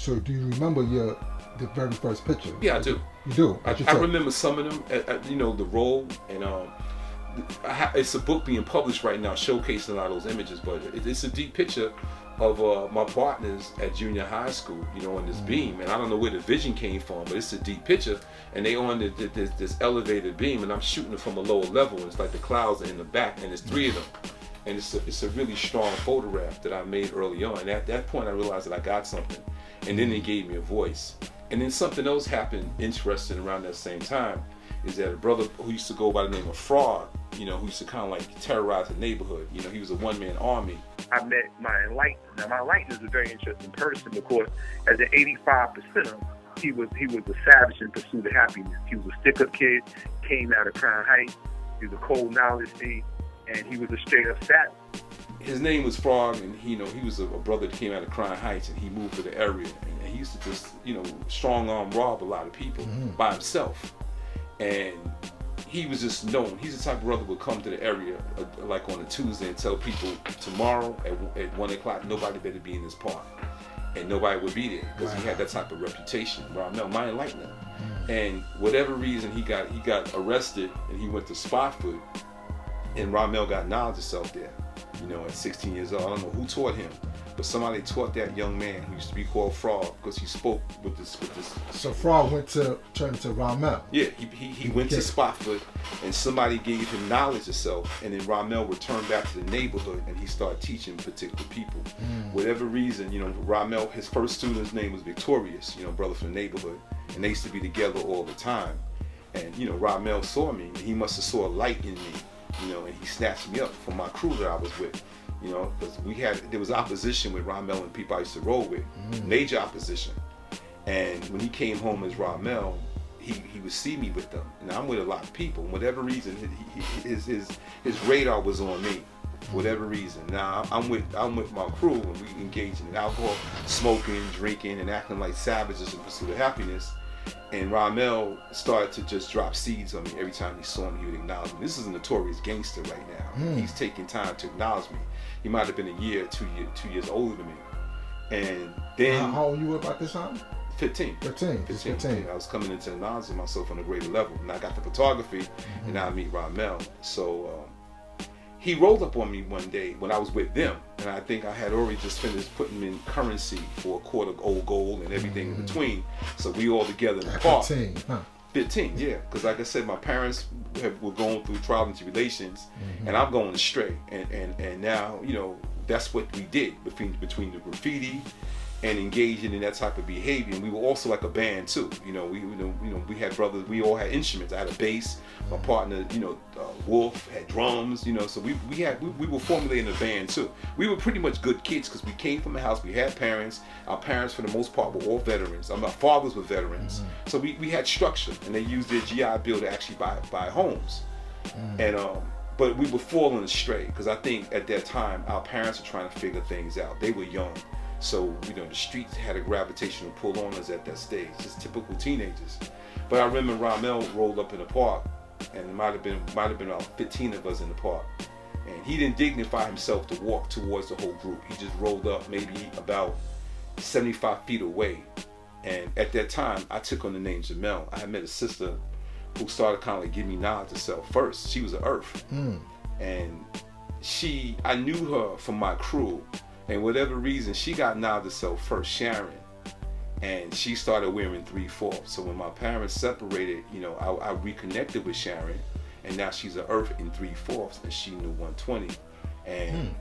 So do you remember the very first picture? Yeah, I do. You do? I remember some of them, the role, and it's a book being published right now showcasing a lot of those images, but it's a deep picture of my partners at junior high school, on this beam, and I don't know where the vision came from, but it's a deep picture, and they on this elevated beam, and I'm shooting it from a lower level, and it's like the clouds are in the back, and there's 3 of them, and it's a really strong photograph that I made early on, and at that point I realized that I got something, and then they gave me a voice, and then something else happened interesting around that same time, is that a brother who used to go by the name of Fraud, who used to kind of like terrorize the neighborhood. He was a one-man army. I met my enlightened. Now, my enlightened is a very interesting person because as an 85%, he was a savage in pursuit of happiness. He was a stick-up kid, came out of Crown Heights. He was a cold knowledge thief, and he was a straight-up savage. His name was Frog, and he was a brother that came out of Crown Heights, and he moved to the area, and he used to just strong-arm rob a lot of people by himself. And he was just known. He's the type of brother who would come to the area like on a Tuesday and tell people tomorrow at 1 o'clock nobody better be in this park, and nobody would be there because he had that type of reputation. Ramel, my enlightener, and whatever reason he got arrested and he went to Spotswood, and Ramel got knowledge of self there. At 16 years old, I don't know who taught him, but somebody taught that young man who used to be called Frog because he spoke with this. So Frog turned to Ramel. Yeah, he went to Spotswood, and somebody gave him knowledge of self, and then Ramel returned back to the neighborhood, and he started teaching particular people. Whatever reason, Ramel, his first student's name was Victorious, brother from the neighborhood, and they used to be together all the time. And Ramel saw me, and he must have saw a light in me. And he snatched me up from my crew that I was with, because there was opposition with Ramel and people I used to roll with, major opposition. And when he came home as Ramel, he would see me with them. And I'm with a lot of people. And whatever reason, his radar was on me. For whatever reason. Now I'm with my crew, and we engaged in alcohol, smoking, drinking, and acting like savages in pursuit of happiness. And Ramel started to just drop seeds on me. Every time he saw me, he would acknowledge me. This is a notorious gangster right now. He's taking time to acknowledge me. He might have been a year, 2 years older than me. And then... How old you were about this time? 15. 15. I was coming into acknowledging myself on a greater level. And I got the photography, and now I meet Ramel. So he rolled up on me one day when I was with them. And I think I had already just finished putting him in currency for a quart of old gold and everything in between. So we all together in the park. 15, huh? 15, yeah. Because like I said, my parents were going through trials and tribulations, and I'm going astray. And now, that's what we did between the graffiti and engaging in that type of behavior. And we were also like a band too. We had brothers. We all had instruments. I had a bass. My partner, Wolf, had drums. So we were formulating a band too. We were pretty much good kids because we came from a house. We had parents. Our parents, for the most part, were all veterans. Our fathers were veterans. So we had structure, and they used their GI Bill to actually buy homes. And but we were falling astray because I think at that time our parents were trying to figure things out. They were young. So, the streets had a gravitational pull on us at that stage, just typical teenagers. But I remember Ramel rolled up in the park, and it might have been about 15 of us in the park. And he didn't dignify himself to walk towards the whole group. He just rolled up maybe about 75 feet away. And at that time, I took on the name Jamel. I had met a sister who started kind of like giving me knowledge of self first. She was an Earth. And I knew her from my crew. And whatever reason, she got knowledge of self first, Sharon. And she started wearing 3/4. So when my parents separated, I reconnected with Sharon. And now she's an Earth in 3/4, and she knew 120. And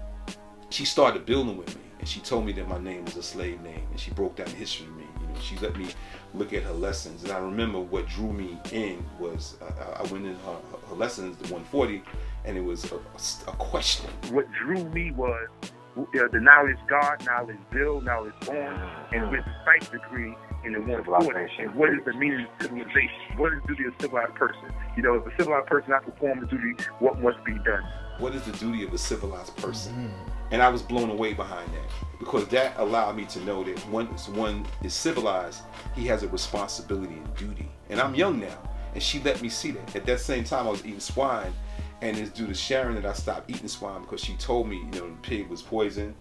she started building with me. And she told me that my name was a slave name. And she broke down the history of me. She let me look at her lessons. And I remember what drew me in was, I went in her lessons, the 140, and it was a question. What drew me was the knowledge God, knowledge Bill, knowledge on, and with the psych degree in the 140. And what is the meaning of civilization? What is the duty of a civilized person? If a civilized person not perform the duty, what must be done? What is the duty of a civilized person? And I was blown away behind that, because that allowed me to know that once one is civilized, he has a responsibility and duty. And I'm young now, and she let me see that. At that same time, I was eating swine, And it's due to Sharon that I stopped eating swine, because she told me, the pig was poison.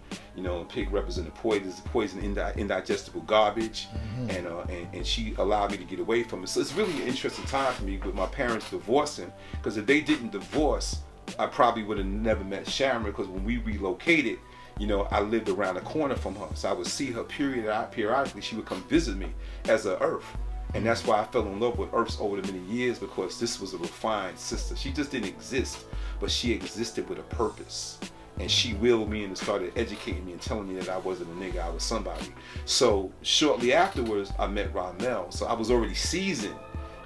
Pig represented poison, indigestible garbage, and she allowed me to get away from it. So it's really an interesting time for me with my parents divorcing, because if they didn't divorce, I probably would have never met Sharon, because when we relocated, I lived around the corner from her. So I would see her periodically. She would come visit me as an Earth. And that's why I fell in love with Earths over the many years, because this was a refined sister. She just didn't exist, but she existed with a purpose. And she willed me and started educating me and telling me that I wasn't a nigga, I was somebody. So shortly afterwards, I met Ramel. So I was already seasoned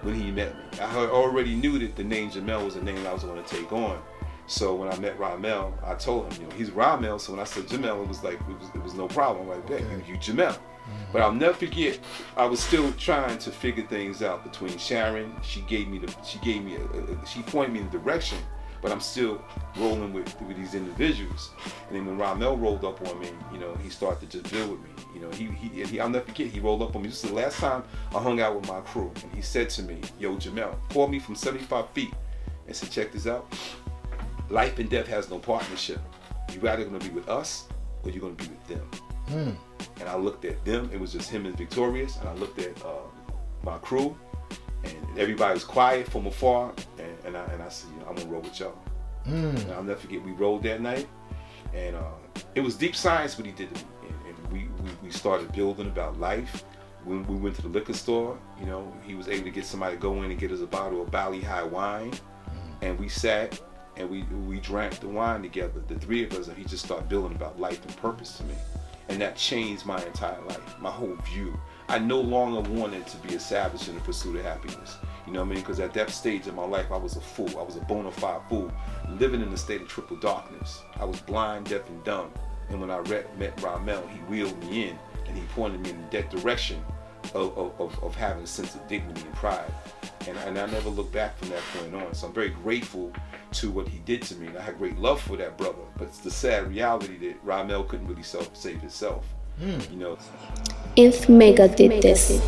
when he met me. I already knew that the name Jamel was the name I was going to take on. So when I met Ramel, I told him, he's Ramel. So when I said Jamel, it was like, it was no problem. I'm like, hey, you Jamel. But I'll never forget, I was still trying to figure things out between Sharon. She pointed me in the direction, but I'm still rolling with these individuals. And then when Ramel rolled up on me, he started to just build with me. I'll never forget, he rolled up on me. This is the last time I hung out with my crew, and he said to me, yo, Jamel, called me from 75 feet and said, check this out. Life and death has no partnership. You're either going to be with us or you're going to be with them. And I looked at them. It was just him and Victorious. And I looked at my crew, and everybody was quiet from afar. And I said, I'm gonna roll with y'all. And I'll never forget, we rolled that night, and it was deep science what he did to me. And we started building about life. When we went to the liquor store, he was able to get somebody to go in and get us a bottle of Bali High wine, and we sat and we drank the wine together, the three of us, and he just started building about life and purpose to me. And that changed my entire life, my whole view. I no longer wanted to be a savage in the pursuit of happiness. You know what I mean? Because at that stage in my life, I was a fool. I was a bona fide fool, living in a state of triple darkness. I was blind, deaf, and dumb. And when I met Ramel, he wheeled me in, and he pointed me in that direction of having a sense of dignity and pride. And I never looked back from that point on. So I'm very grateful to what he did to me. And I had great love for that brother. But it's the sad reality that Ramel couldn't really save himself. If Mecca did this.